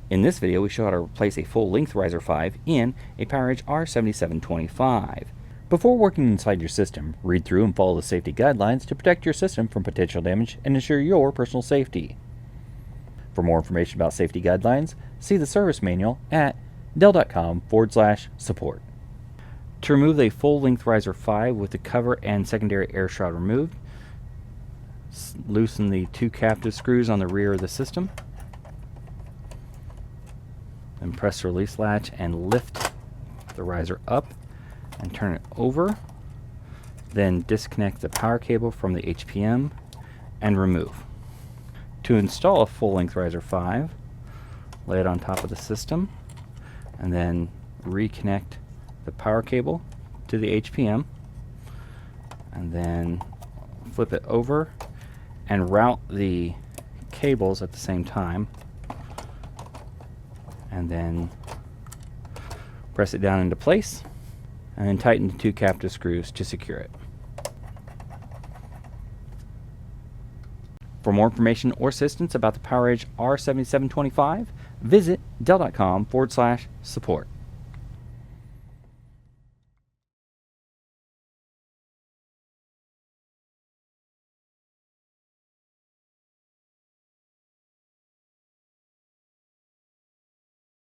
In this video, we show how to replace a full-length riser 5 in a PowerEdge R7725. Before working inside your system, read through and follow the safety guidelines to protect your system from potential damage and ensure your personal safety. For more information about safety guidelines, see the service manual at dell.com/support. To remove a full-length riser 5 with the cover and secondary air shroud removed, loosen the two captive screws on the rear of the system. Then press the release latch and lift the riser up and turn it over. Then disconnect the power cable from the HPM and remove. To install a full-length riser 5, lay it on top of the system and then reconnect the power cable to the HPM and then flip it over and route the cables at the same time, and then press it down into place and then tighten the two captive screws to secure it. For more information or assistance about the PowerEdge R7725, visit dell.com/support.